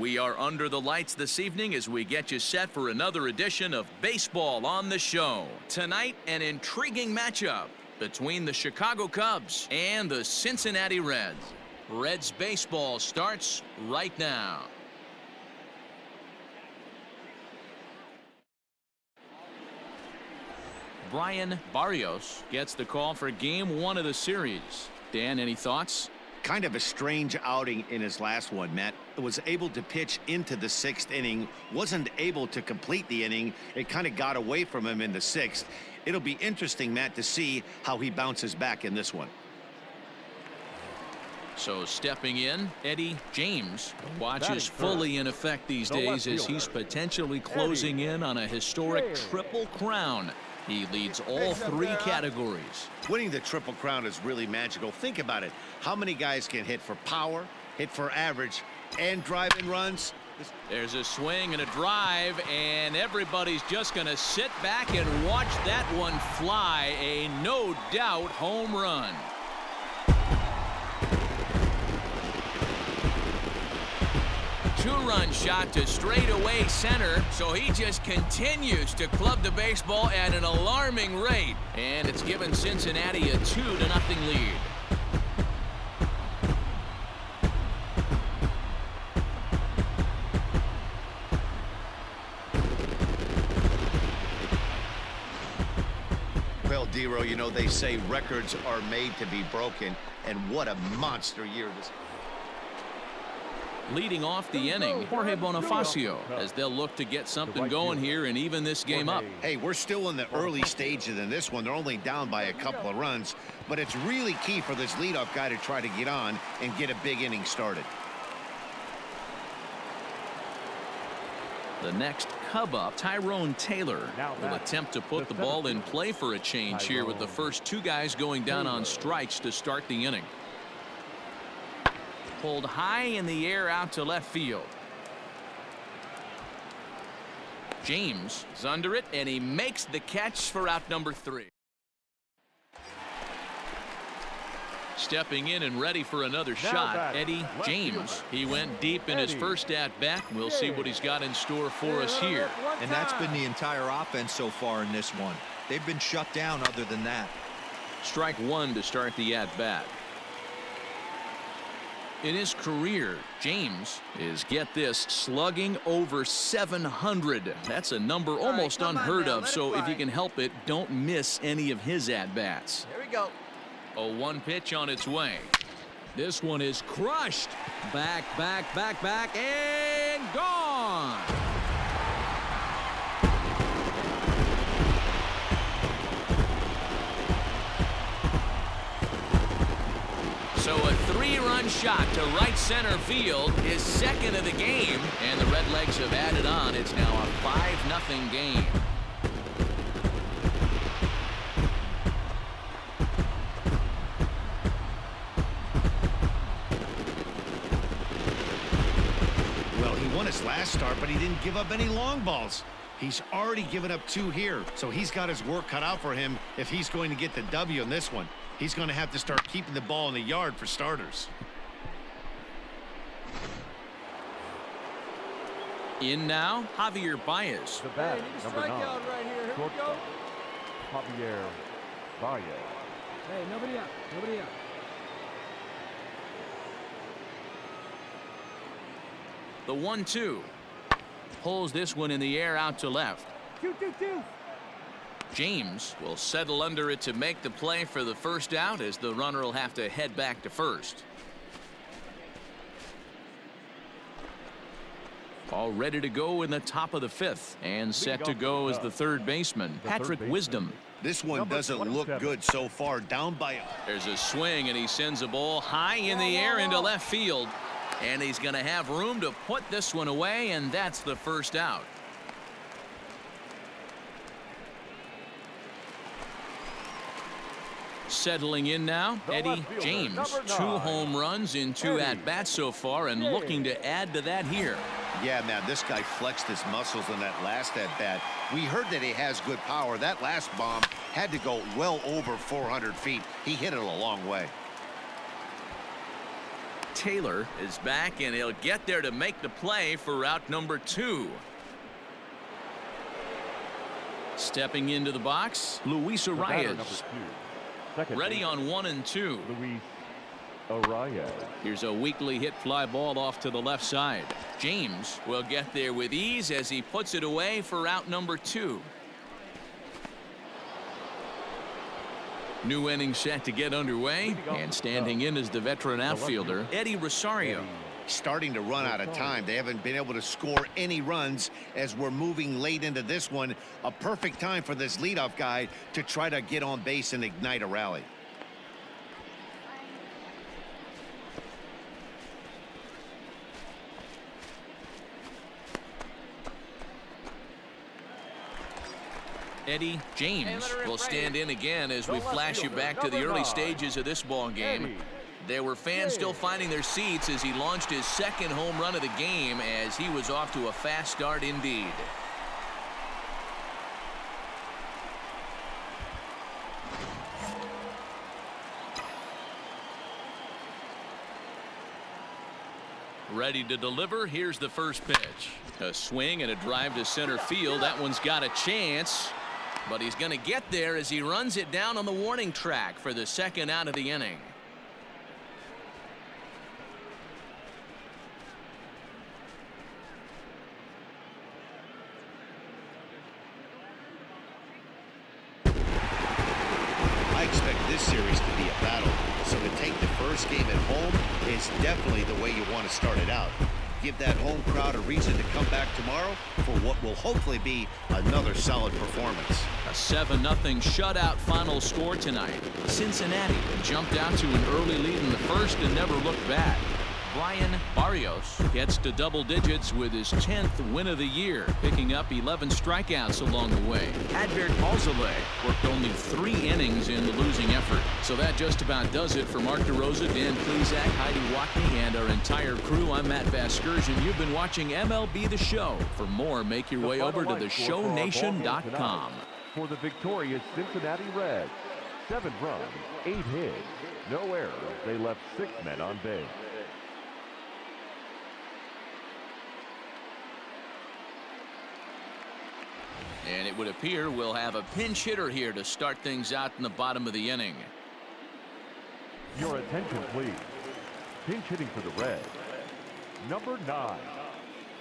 We are under the lights this evening as we get you set for another edition of Baseball on the Show. Tonight, an intriguing matchup between the Chicago Cubs and the Cincinnati Reds. Reds baseball starts right now. Brian Barrios gets the call for game 1 of the series. Dan, any thoughts? Kind of a strange outing in his last one, Matt. Was able to pitch into the 6th inning, wasn't able to complete the inning. It kind of got away from him in the 6th. It'll be interesting, Matt, to see how he bounces back in this one. So stepping in, Eddie James. The watch is fully in effect these days as he's potentially closing in on a historic triple crown. He leads all 3 categories. Winning the Triple Crown is really magical. Think about it. How many guys can hit for power, hit for average, and drive in runs? There's a swing and a drive, and everybody's just going to sit back and watch that one fly. A no doubt home run. Two-run shot to straightaway center, so he just continues to club the baseball at an alarming rate, and it's given Cincinnati a 2-0 lead. Well, Dero, you know, they say records are made to be broken, and what a monster year this. Leading off the inning, Jorge Bonifacio, as they'll look to get something going here and even this game up. Hey, we're still in the early stages in this one. They're only down by a couple of runs, but it's really key for this leadoff guy to try to get on and get a big inning started. The next Cub up, Tyrone Taylor, will attempt to put the ball in play for a change here with the first 2 guys going down on strikes to start the inning. Pulled high in the air out to left field. James is under it, and he makes the catch for out number 3. Stepping in and ready for another shot, Eddie James. He went deep in his first at-bat. We'll see what he's got in store for us here. And that's been the entire offense so far in this one. They've been shut down other than that. Strike 1 to start the at-bat. In his career, James is, get this, slugging over 700. That's a number almost unheard of, so if you can help it, don't miss any of his at-bats. Here we go. A 1 pitch on its way. This one is crushed. Back, and gone. So a 3-run shot to right center field, his 2nd of the game, and the Redlegs have added on. It's now a 5-0 game. Well, he won his last start, but he didn't give up any long balls. He's already given up 2 here, so he's got his work cut out for him if he's going to get the W in this one. He's going to have to start keeping the ball in the yard for starters. In now, Javier Baez. The batter, number 9. Right here. Here we go. Javier Baez. Hey, nobody out. Nobody out. The 1-2. Pulls this one in the air out to left. 2-2-2. James will settle under it to make the play for the first out, as the runner will have to head back to first. All ready to go in the top of the 5th, and set to go as the 3rd baseman, Patrick Wisdom. This one doesn't look good so far, down by. There's a swing, and he sends a ball high in the air into left field, and he's going to have room to put this one away, and that's the first out. Settling in now, Eddie James. 2 home runs in 2 at-bats so far, and looking to add to that here. Yeah, man, this guy flexed his muscles in that last at-bat. We heard that he has good power. That last bomb had to go well over 400 feet. He hit it a long way. Taylor is back, and he'll get there to make the play for route number 2. Stepping into the box, Luis The batter, number Arias. 2. Second Ready baseman, on 1 and 2. Luis Arias. Here's a weakly hit fly ball off to the left side. James will get there with ease as he puts it away for out number 2. New inning set to get underway, and standing in is the veteran outfielder Eddie Rosario. Starting to run out of time. They haven't been able to score any runs as we're moving late into this one. A perfect time for this leadoff guy to try to get on base and ignite a rally. Eddie James will stand in again as we The left flash you fielder, back to the number early 9. stages of this ball game. Eddie There were fans still finding their seats as he launched his second home run of the game, as he was off to a fast start indeed. Ready to deliver. Here's the first pitch. A swing and a drive to center field. That one's got a chance, but he's going to get there as he runs it down on the warning track for the second out of the inning. I expect this series to be a battle, so to take the first game at home is definitely the way you want to start it out. Give that home crowd a reason to come back tomorrow for what will hopefully be another solid performance. A 7-0 shutout final score tonight. Cincinnati jumped out to an early lead in the first and never looked back. Brian Barrios gets to double digits with his 10th win of the year, picking up 11 strikeouts along the way. Adbert Alzolay worked only 3 innings in the losing effort. So that just about does it for Mark DeRosa, Dan Plesac, Heidi Watney, and our entire crew. I'm Matt Vasgersian. You've been watching MLB The Show. For more, make your way over to theshownation.com. For the victorious Cincinnati Reds, 7 runs, 8 hits, no errors. They left 6 men on base. And it would appear we'll have a pinch hitter here to start things out in the bottom of the inning. Your attention, please. Pinch hitting for the Reds, number 9,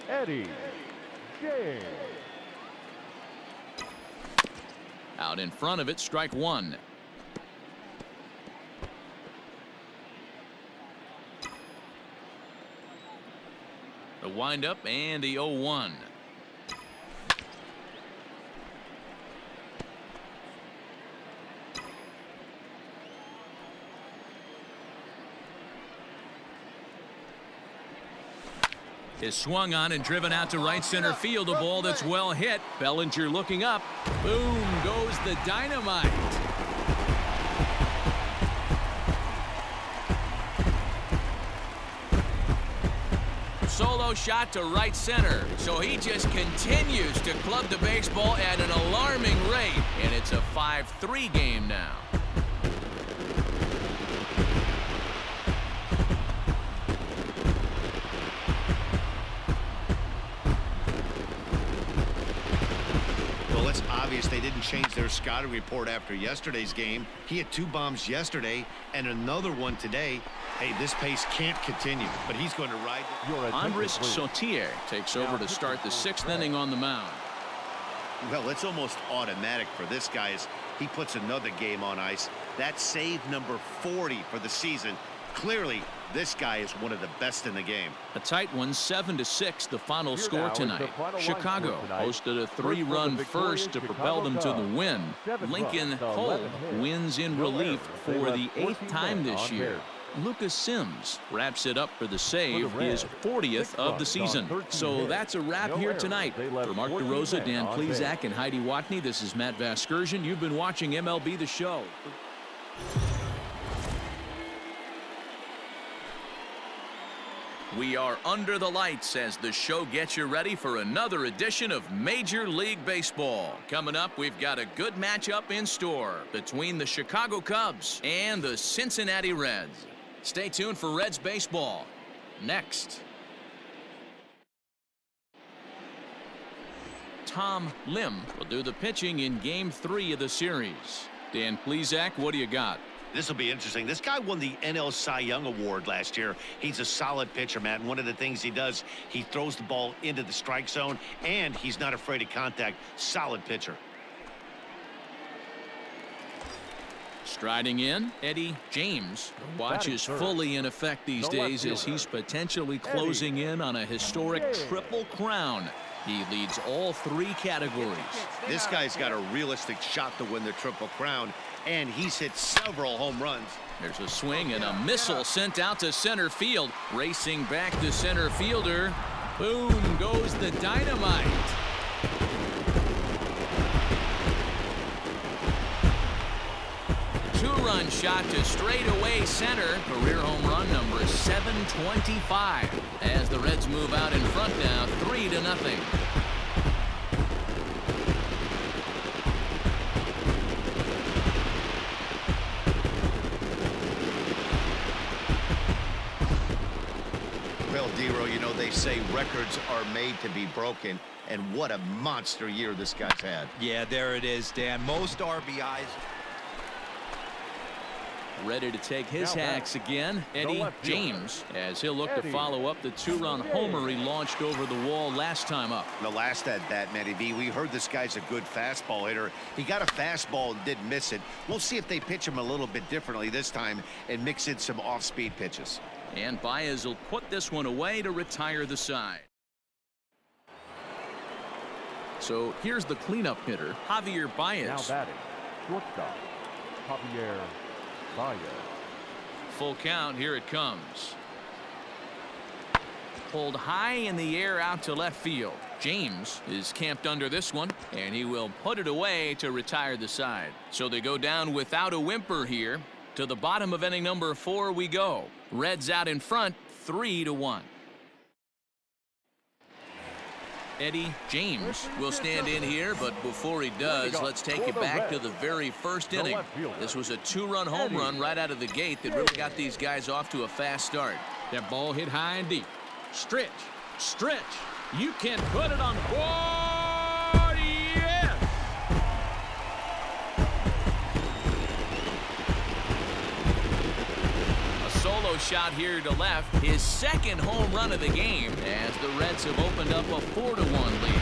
Eddie James. Out in front of it, strike 1. The windup and the 0-1. Is swung on and driven out to right center field. A ball that's well hit. Bellinger looking up. Boom goes the dynamite. Solo shot to right center. So he just continues to club the baseball at an alarming rate. And it's a 5-3 game now. It's obvious they didn't change their scouting report after yesterday's game. He had 2 bombs yesterday and another one today. Hey, this pace can't continue, but he's going to ride. Andres Sautier takes over to start the 6th inning on the mound. Well, it's almost automatic for this guy as he puts another game on ice. That's save number 40 for the season. Clearly, this guy is one of the best in the game. A tight one, 7-6, the final Here score now is the tonight. final Chicago line score tonight. posted a First for 3-run the first to victorious propel them to Chicago the Cubs. win. 7 Lincoln runs to Cole 11 hits. wins in No relief errors. They for left the 14 8th time men this on year. base. Lucas Sims wraps it up for the save, Reds, his 40th 6 of the runs on season. 13 So hits. that's a wrap No here errors. tonight. They left For Mark 14 DeRosa, men Dan on Plesac, base. and Heidi Watney, this is Matt Vasgersian. You've been watching MLB The Show. We are under the lights as the show gets you ready for another edition of Major League Baseball. Coming up, we've got a good matchup in store between the Chicago Cubs and the Cincinnati Reds. Stay tuned for Reds baseball. Next. Tom Lim will do the pitching in Game 3 of the series. Dan Plesac, what do you got? This will be interesting. This guy won the NL Cy Young Award last year. He's a solid pitcher, Matt. And one of the things he does, he throws the ball into the strike zone, and he's not afraid of contact. Solid pitcher. Striding in, Eddie James. The watch is fully in effect these days as he's potentially closing in on a historic triple crown. He leads all 3 categories. This guy's got a realistic shot to win the Triple Crown, and he's hit several home runs. There's a swing and a missile sent out to center field. Racing back to center fielder. Boom goes the dynamite. Two-run shot to straightaway center. Career home run number 725. As the Reds move out in front now, 3-0. Well, Dero, you know, they say records are made to be broken, and what a monster year this guy's had. Yeah, there it is, Dan. Most RBIs. Ready to take his hacks again, Eddie James, as he'll look to follow up the 2-run homer he launched over the wall last time up. The last at bat, Matty B, we heard this guy's a good fastball hitter. He got a fastball and didn't miss it. We'll see if they pitch him a little bit differently this time and mix in some off-speed pitches. And Baez will put this one away to retire the side. So here's the cleanup hitter, Javier Baez. Now batting, shortstop, Javier Baez. Full count, here it comes. Pulled high in the air out to left field. James is camped under this one, and he will put it away to retire the side. So they go down without a whimper here. To the bottom of inning number 4 we go. Reds out in front, 3-1. Eddie James will stand in here, but before he does, let's take you back to the very first inning. This was a 2-run home run right out of the gate that really got these guys off to a fast start. That ball hit high and deep. Stretch, stretch. You can put it on the board. Yes! A solo shot here to left. His second home run of the game as the Reds have opened up a 4-1 lead.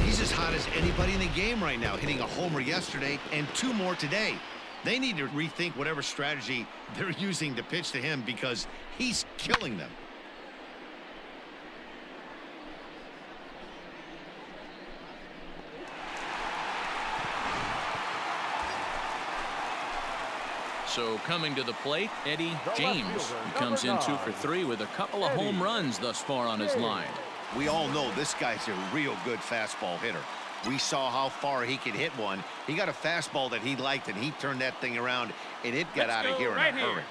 He's as hot as anybody in the game right now, hitting a homer yesterday and 2 more today. They need to rethink whatever strategy they're using to pitch to him because he's killing them. So coming to the plate, Eddie James. He comes in 2 for 3 with a couple of home runs thus far on his line. We all know this guy's a real good fastball hitter. We saw how far he could hit one. He got a fastball that he liked, and he turned that thing around, and it got out of here in a hurry.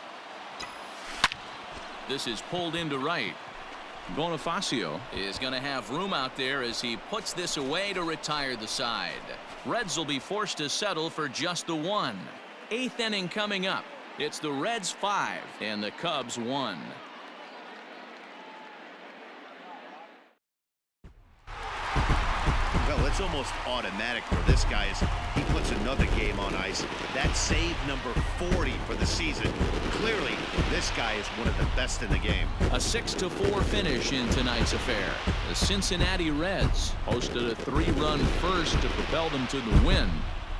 This is pulled into right. Bonifacio is going to have room out there as he puts this away to retire the side. Reds will be forced to settle for just the 1. 8th inning coming up. It's the Reds 5 and the Cubs 1. Well, it's almost automatic for this guy as he puts another game on ice. That's save number 40 for the season. Clearly, this guy is one of the best in the game. A 6-4 finish in tonight's affair. The Cincinnati Reds hosted a 3-run first to propel them to the win.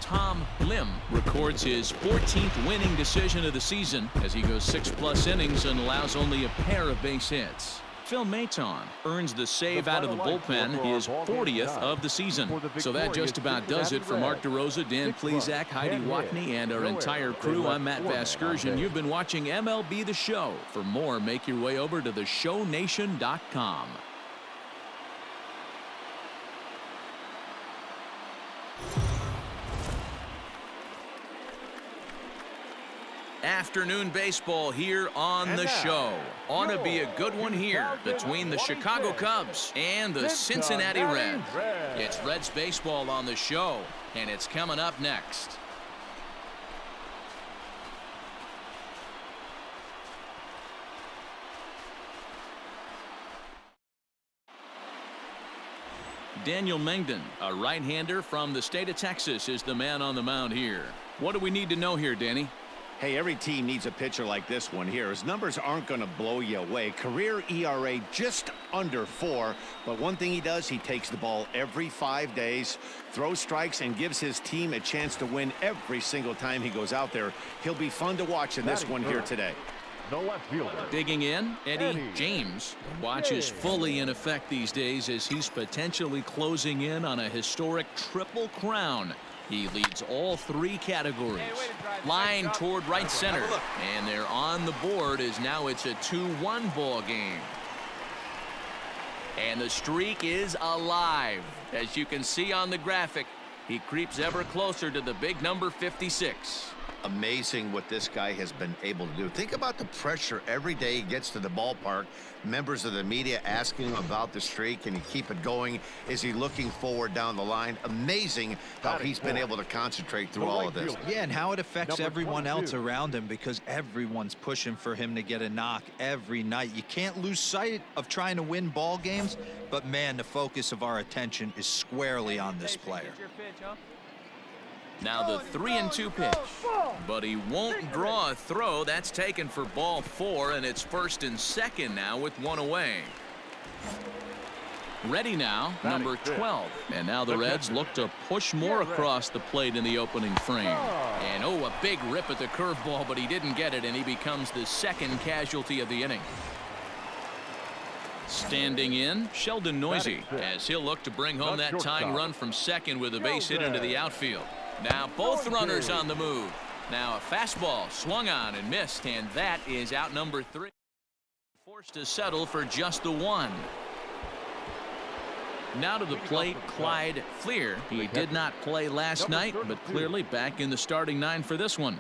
Tom Lim records his 14th winning decision of the season as he goes 6+ innings and allows only a pair of base hits. Phil Maton earns the save out of the bullpen, his 40th of the season. So that just about does it for Mark DeRosa, Dan Plesac, Heidi Watney, and our entire crew. I'm Matt Vasgersian. You've been watching MLB The Show. For more, make your way over to theshownation.com. Afternoon baseball here on the show. Ought to be a good one here between the Chicago Cubs and the Cincinnati Reds. It's Reds baseball on the show, and it's coming up next. Daniel Mengden, a right-hander from the state of Texas, is the man on the mound here. What do we need to know here, Danny? Hey, every team needs a pitcher like this one here. His numbers aren't going to blow you away. Career ERA just under 4. But one thing he does, he takes the ball every 5 days, throws strikes, and gives his team a chance to win every single time he goes out there. He'll be fun to watch in this one here today. The left fielder. Digging in, Eddie James. Watch is fully in effect these days as he's potentially closing in on a historic triple crown. He leads all 3 categories. Line toward right center. And they're on the board as now it's a 2-1 ball game. And the streak is alive. As you can see on the graphic, he creeps ever closer to the big number 56. Amazing what this guy has been able to do. Think about the pressure every day he gets to the ballpark. Members of the media asking him about the streak. Can he keep it going? Is he looking forward down the line? Amazing how he's been able to concentrate through all of this. Yeah, and how it affects everyone else around him, because everyone's pushing for him to get a knock every night. You can't lose sight of trying to win ball games, but man, the focus of our attention is squarely on this player. Now the 3-2 pitch, but he won't draw a throw. That's taken for ball 4, and it's 1st and 2nd now with 1 away. Ready now, number 12. And now the Reds look to push more across the plate in the opening frame. And oh, a big rip at the curveball, but he didn't get it, and he becomes the 2nd casualty of the inning. Standing in, Sheldon Noisy, as he'll look to bring home that tying run from 2nd with a base hit into the outfield. Now both runners on the move. Now a fastball swung on and missed, and that is out number 3. Forced to settle for just the 1. Now to the plate, Clyde Fleer. He did not play last night, but clearly back in the starting 9 for this one.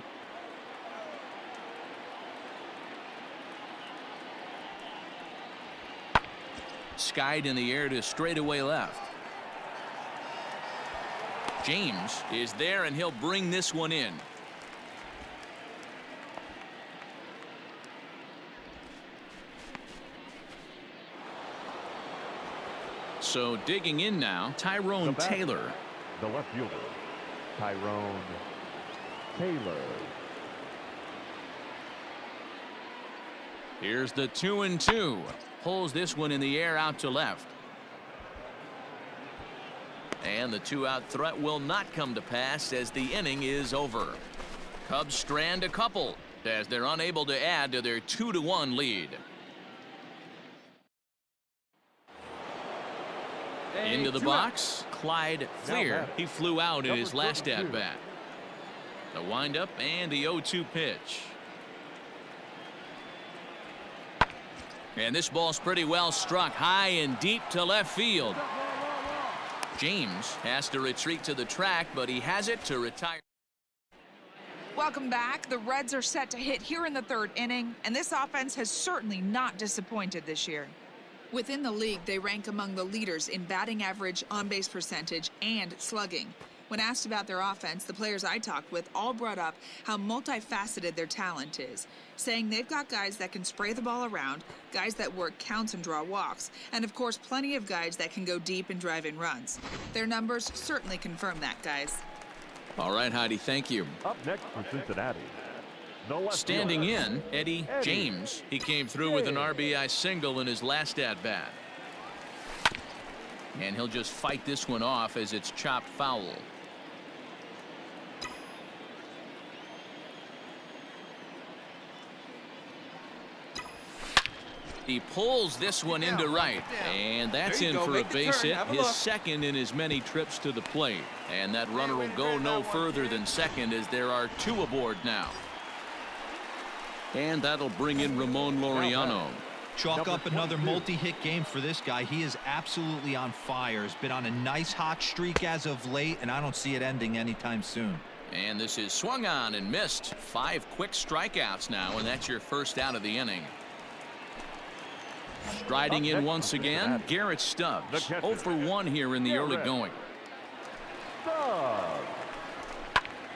Skied in the air to straightaway left. James is there, and he'll bring this one in. So digging in now, Tyrone Taylor. The left fielder, Tyrone Taylor. Here's the 2-2. Pulls this one in the air out to left. And the 2-out threat will not come to pass as the inning is over. Cubs strand a couple as they're unable to add to their 2-1 lead. Into the box, Clyde Fleer. He flew out in his last at-bat. The windup and the 0-2 pitch. And this ball's pretty well struck high and deep to left field. James has to retreat to the track, but he has it to retire. Welcome back. The Reds are set to hit here in the 3rd inning, and this offense has certainly not disappointed this year. Within the league, they rank among the leaders in batting average, on-base percentage, and slugging. When asked about their offense, the players I talked with all brought up how multifaceted their talent is, saying they've got guys that can spray the ball around, guys that work counts and draw walks, and of course plenty of guys that can go deep and drive in runs. Their numbers certainly confirm that, guys. All right, Heidi, thank you. Up next for Cincinnati, the left Standing fielder, in, Eddie James. He came through with an RBI single in his last at-bat. And he'll just fight this one off as it's chopped foul. He pulls this one into right, and that's in for a base hit, his 2nd in as many trips to the plate. And that runner will go no further than 2nd as there are 2 aboard now. And that'll bring in Ramon Laureano. Chalk up another multi-hit game for this guy. He is absolutely on fire. He's been on a nice hot streak as of late, and I don't see it ending anytime soon. And this is swung on and missed. 5 quick strikeouts now, and that's your first out of the inning. Striding in once again, Garrett Stubbs. 0 for 1 here in the early going.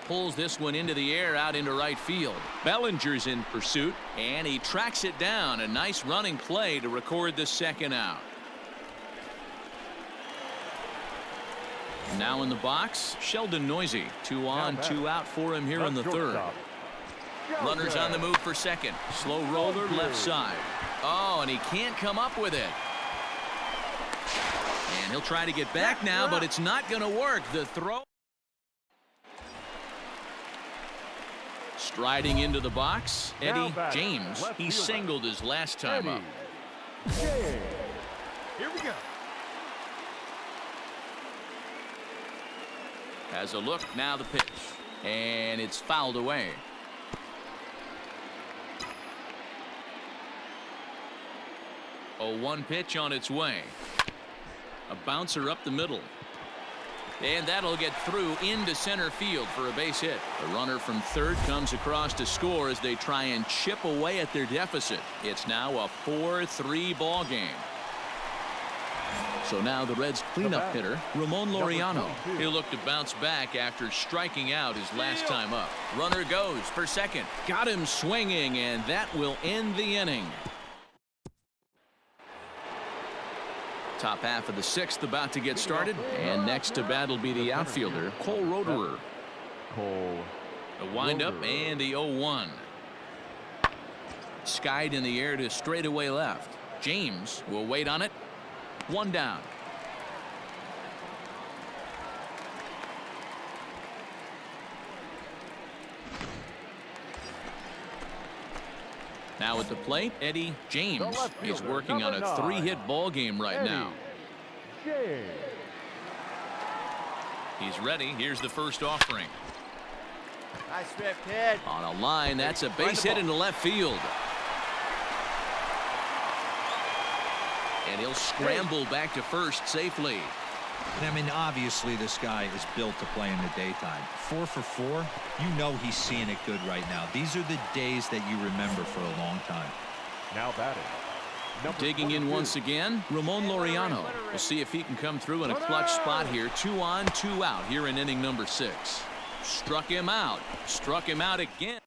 Pulls this one into the air out into right field. Bellinger's in pursuit, and he tracks it down. A nice running play to record the second out. Now in the box, Sheldon Noisy. 2 on, 2 out for him here in the third. Runners on the move for second. Slow roller left side. Oh, and he can't come up with it. And he'll try to get back now, but it's not going to work. The throw. Striding into the box, Eddie James. He singled his last time up. Here we go. Has a look, now the pitch. And it's fouled away. A 1 pitch on its way. A bouncer up the middle. And that'll get through into center field for a base hit. The runner from third comes across to score as they try and chip away at their deficit. It's now a 4-3 ball game. So now the Reds cleanup hitter, Ramon Laureano. He'll look to bounce back after striking out his last time up. Runner goes for second. Got him swinging, and that will end the inning. Top half of the 6th about to get started, and next to bat will be the outfielder, Cole Roederer. The windup and the 0-1. Skied in the air to straightaway left. James will wait on it. 1 down. Now at the plate, Eddie James. He's working on a 3-hit ball game right now. He's ready. Here's the first offering. Nice rip, kid. On a line, that's a base hit into left field. And he'll scramble back to first safely. I mean, obviously this guy is built to play in the daytime. 4 for 4. You know he's seeing it good right now. These are the days that you remember for a long time. Now batting. Digging in once again, Ramon Laureano. We'll see if he can come through in a clutch spot here. 2 on, 2 out here in inning number 6. Struck him out. Struck him out again.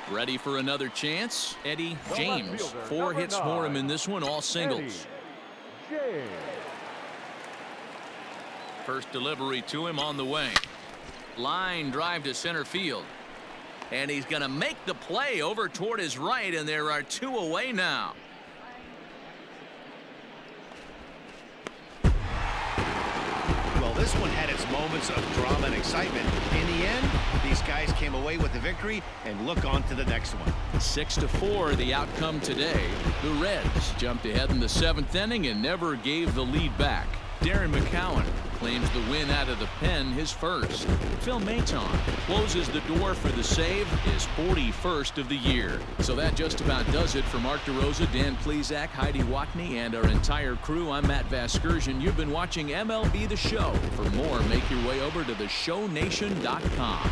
Ready for another chance. Eddie James. 4 hits for him in this one, all singles. First delivery to him on the way. Line drive to center field. And he's going to make the play over toward his right, and there are 2 away now. Well, this one had its moments of drama and excitement. In the end, these guys came away with the victory and look on to the next one. 6-4 the outcome today. The Reds jumped ahead in the 7th inning and never gave the lead back. Darren McCowan claims the win out of the pen, his first. Phil Maton closes the door for the save, his 41st of the year. So that just about does it for Mark DeRosa, Dan Plesac, Heidi Watney, and our entire crew. I'm Matt Vasgersian. You've been watching MLB The Show. For more, make your way over to theshownation.com.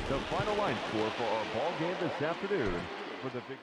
The final line score for our ball game this afternoon for the Big